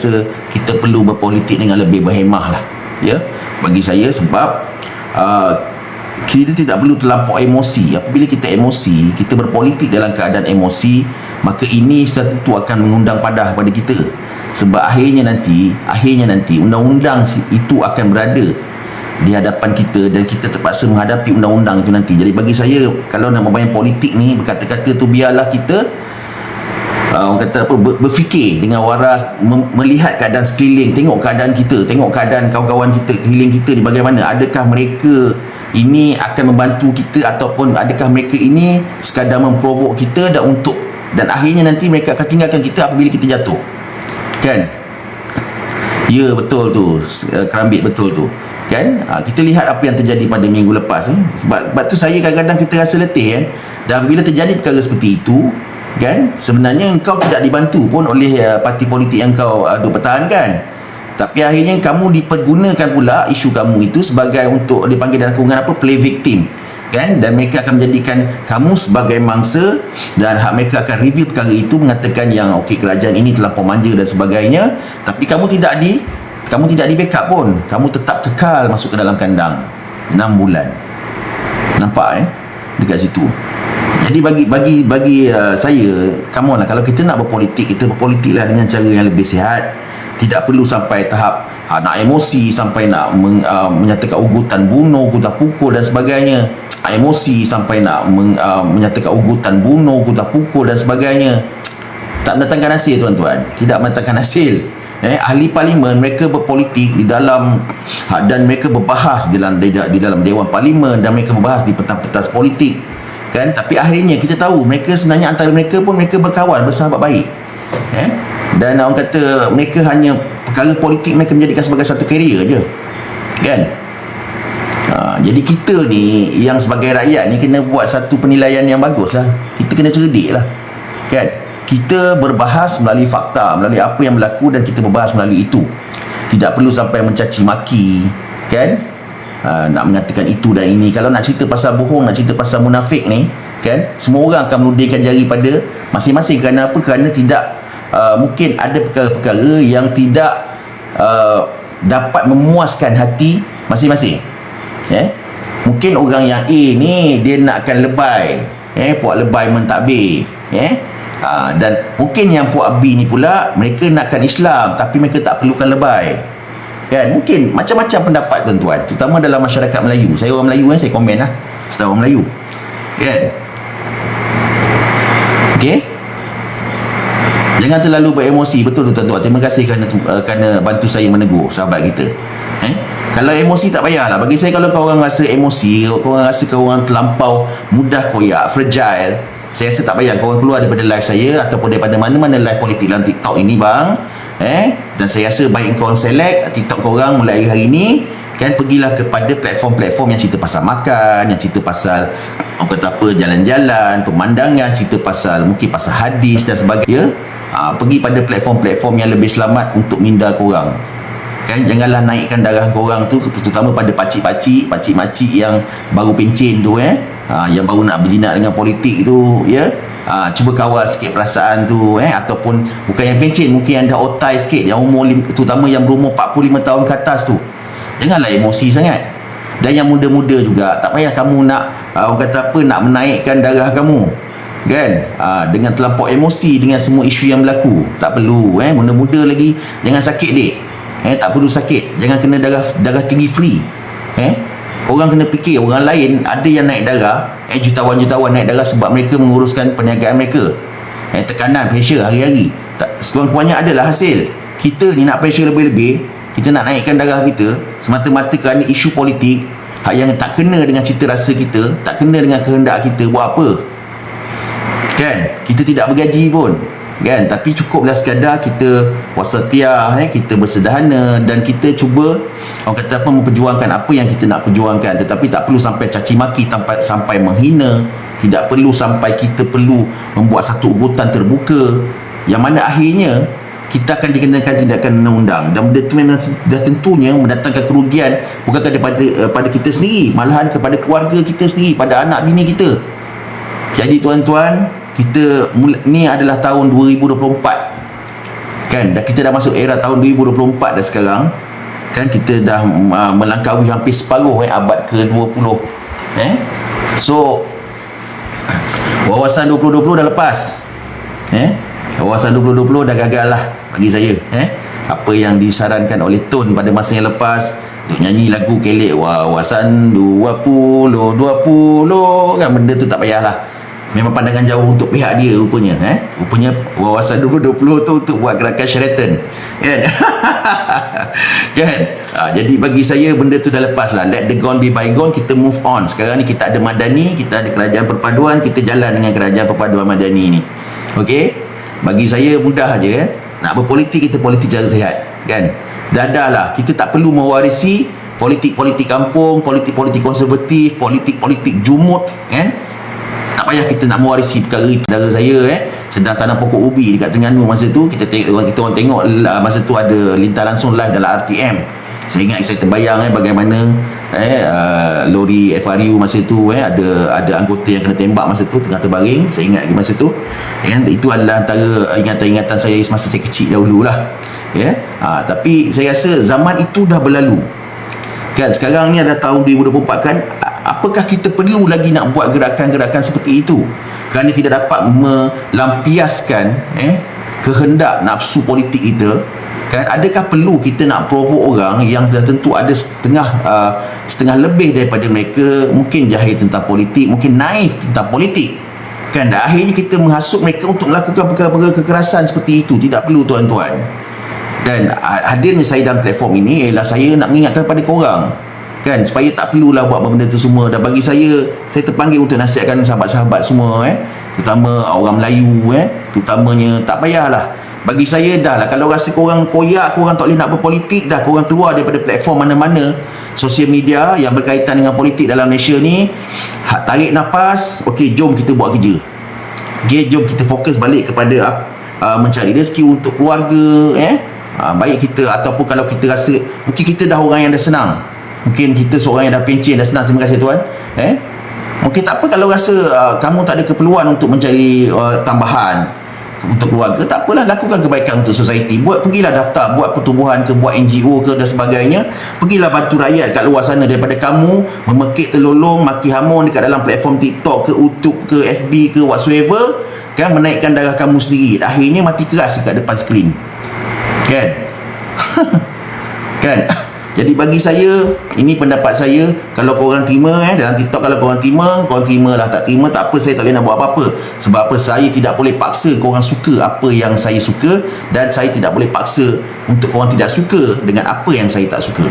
rasa kita perlu berpolitik dengan lebih berhemah lah, ya, bagi saya. Sebab kita tidak perlu terlampau emosi. Apabila kita emosi, kita berpolitik dalam keadaan emosi, maka ini sudah tentu akan mengundang padah pada kita. Sebab akhirnya nanti undang-undang itu akan berada di hadapan kita dan kita terpaksa menghadapi undang-undang itu nanti. Jadi bagi saya, kalau nak membayang politik ni, berkata-kata tu biarlah kita orang kata apa, berfikir dengan waras, melihat keadaan sekeliling, tengok keadaan kita, tengok keadaan kawan-kawan kita keliling kita ni bagaimana. Adakah mereka ini akan membantu kita, ataupun adakah mereka ini sekadar memprovok kita dan akhirnya nanti mereka akan tinggalkan kita apabila kita jatuh, kan? Ya, betul tu, Kerambit, betul tu, kan? Kita lihat apa yang terjadi pada minggu lepas sebab tu saya kadang-kadang kita rasa letih, kan? Dan bila terjadi perkara seperti itu, kan, sebenarnya engkau tidak dibantu pun oleh parti politik yang kau duk pertahankan, tapi akhirnya kamu dipergunakan pula isu kamu itu sebagai untuk dipanggil dalam kurungan apa, play victim, kan? Dan mereka akan menjadikan kamu sebagai mangsa dan mereka akan review perkara itu, mengatakan yang okey, kerajaan ini terlampau manja dan sebagainya, tapi kamu tidak di backup pun, kamu tetap kekal masuk ke dalam kandang 6 bulan. Nampak dekat situ. Jadi bagi saya, come on lah, kalau kita nak berpolitik, kita berpolitiklah dengan cara yang lebih sihat. Tidak perlu sampai tahap nak emosi, sampai nak menyatakan ugutan bunuh, ugutan pukul dan sebagainya. Emosi sampai nak menyatakan ugutan bunuh, ugutan pukul dan sebagainya. Tak mendatangkan hasil, tuan-tuan. Tidak mendatangkan hasil. Ahli parlimen mereka berpolitik di dalam dan mereka berbahas di dalam Dewan Parlimen, dan mereka berbahas di pentas-pentas politik, kan? Tapi akhirnya kita tahu mereka sebenarnya antara mereka pun mereka berkawan, bersahabat baik, dan orang kata mereka hanya perkara politik mereka menjadikan sebagai satu karier je, kan? Jadi kita ni yang sebagai rakyat ni kena buat satu penilaian yang bagus lah. Kita kena cerdik lah, kan? Kita berbahas melalui fakta, melalui apa yang berlaku, dan kita berbahas melalui itu. Tidak perlu sampai mencaci maki, kan? Nak mengatakan itu dan ini. Kalau nak cerita pasal bohong, nak cerita pasal munafik ni, kan, semua orang akan menudingkan jari pada masing-masing. Kerana apa? Kerana tidak mungkin ada perkara-perkara yang tidak dapat memuaskan hati masing-masing. Mungkin orang yang A ni dia nakkan lebay, puak lebay mentadbir, dan mungkin yang puak B ni pula mereka nakkan Islam tapi mereka tak perlukan lebay, kan? Mungkin macam-macam pendapat, tuan-tuan, terutama dalam masyarakat Melayu. Saya orang Melayu, saya komen lah pasal orang Melayu, kan? Okey, jangan terlalu beremosi. Betul tu, tuan-tuan. Terima kasih kerana bantu saya menegur sahabat kita. Kalau emosi tak payahlah. Bagi saya, kalau kau orang rasa emosi, kau orang rasa kau orang terlampau mudah koyak, fragile, saya rasa tak payah kau orang keluar daripada live saya ataupun daripada mana-mana live politik dalam TikTok ini, bang. Dan saya rasa baik kau orang select TikTok kau orang mulai hari ni, kan? Pergilah kepada platform-platform yang cerita pasal makan, yang cerita pasal orang kata apa, jalan-jalan, pemandangan, cerita pasal mungkin pasal hadis dan sebagainya. Pergi pada platform-platform yang lebih selamat untuk minda korang, kan? Janganlah naikkan darah korang tu, terutama pada pakcik-pakcik, pakcik-makcik yang baru pencen tu, yang baru nak berjinak dengan politik tu, ya. Cuba kawal sikit perasaan tu, ataupun bukan yang pencen, mungkin yang dah otai sikit, yang umur, terutama yang berumur 45 tahun ke atas tu, janganlah emosi sangat. Dan yang muda-muda juga, tak payah kamu nak orang kata apa, nak menaikkan darah kamu, kan? Dengan terlampau emosi dengan semua isu yang berlaku. Tak perlu, muda-muda lagi, jangan sakit, dek. Tak perlu sakit, jangan kena darah tinggi free. Korang kena fikir orang lain ada yang naik darah, jutawan-jutawan naik darah sebab mereka menguruskan perniagaan mereka, tekanan, pressure hari-hari. Sekurang-kurangnya adalah hasil. Kita ni nak pressure lebih-lebih, kita nak naikkan darah kita semata-mata kerana isu politik yang tak kena dengan cita rasa kita, tak kena dengan kehendak kita. Buat apa, kan? Kita tidak bergaji pun, kan? Tapi cukuplah sekadar kita wasatiyah, kita bersederhana, dan kita cuba orang kata apa, memperjuangkan apa yang kita nak perjuangkan. Tetapi tak perlu sampai caci maki, sampai menghina. Tidak perlu sampai kita perlu membuat satu ugutan terbuka yang mana akhirnya kita akan dikenakan tindakan undang-undang, dan benda itu memang dah tentunya mendatangkan kerugian bukan pada kita sendiri, malahan kepada keluarga kita sendiri, pada anak bini kita. Jadi tuan-tuan, kita ni adalah tahun 2024, kan, dah kita dah masuk era tahun 2024 dah sekarang kan, kita dah melangkaui hampir separuh abad ke-20 so wawasan 2020 dah lepas wawasan 2020 dah gagal lah bagi saya apa yang disarankan oleh Tun pada masa yang lepas untuk nyanyi lagu kelek wawasan 20 kan, benda tu tak payahlah, memang pandangan jauh untuk pihak dia rupanya rupanya wawasan 2020 tu untuk buat gerakan Sheraton kan kan jadi bagi saya benda tu dah lepas lah, let the gone be bygone, kita move on. Sekarang ni kita ada Madani, kita ada kerajaan perpaduan, kita jalan dengan kerajaan perpaduan Madani ni. Okey, bagi saya mudah aja nak berpolitik, kita politik cara sihat kan, dah lah, kita tak perlu mewarisi politik-politik kampung, politik-politik konservatif, politik-politik jumut kan. Tak payah kita nak mewarisi perkara itu. Saudara saya sedang tanam pokok ubi dekat Terengganu masa tu, kita orang tengok masa tu ada lintas langsung live dalam RTM. Saya ingat, saya terbayang bagaimana lori FRU masa tu ada anggota yang kena tembak masa tu tengah terbaring. Saya ingat masa tu itu adalah antara ingatan-ingatan saya semasa saya kecil dahululah tapi saya rasa zaman itu dah berlalu kan. Sekarang ni ada tahun 2024 kan, apakah kita perlu lagi nak buat gerakan-gerakan seperti itu kerana tidak dapat melampiaskan kehendak nafsu politik kita kan? Adakah perlu kita nak provoke orang yang sudah tentu ada setengah lebih daripada mereka mungkin jahil tentang politik, mungkin naif tentang politik kan, dan akhirnya kita menghasut mereka untuk melakukan perkara-perkara kekerasan seperti itu? Tidak perlu tuan-tuan. Dan hadirnya saya dalam platform ini ialah saya nak mengingatkan kepada korang kan, supaya tak perlulah buat benda tu semua. Dan bagi saya terpanggil untuk nasihatkan sahabat-sahabat semua terutama orang Melayu terutamanya, tak payahlah. Bagi saya dah lah, kalau rasa korang koyak, korang tak boleh nak berpolitik, dah korang keluar daripada platform mana-mana sosial media yang berkaitan dengan politik dalam Malaysia ni. Tarik nafas, okey, jom kita buat kerja. Okay, jom kita fokus balik kepada mencari rezeki untuk keluarga baik kita, ataupun kalau kita rasa mungkin kita dah orang yang dah senang, mungkin kita seorang yang dah pencen, dah senang, terima kasih tuan mungkin tak apa kalau rasa kamu tak ada keperluan untuk mencari tambahan untuk keluarga, tak apalah, lakukan kebaikan untuk society. Pergilah daftar, buat pertubuhan ke, buat NGO ke dan sebagainya. Pergilah bantu rakyat kat luar sana daripada kamu memekik telolong, maki hamun dekat dalam platform TikTok ke, YouTube ke, FB ke, whatsoever kan, menaikkan darah kamu sendiri, akhirnya mati keras dekat depan skrin kan kan. Jadi bagi saya, ini pendapat saya. Kalau korang terima dalam TikTok, kalau korang terima lah, tak terima tak apa, saya tak boleh nak buat apa-apa. Sebab apa? Saya tidak boleh paksa korang suka apa yang saya suka, dan saya tidak boleh paksa untuk korang tidak suka dengan apa yang saya tak suka.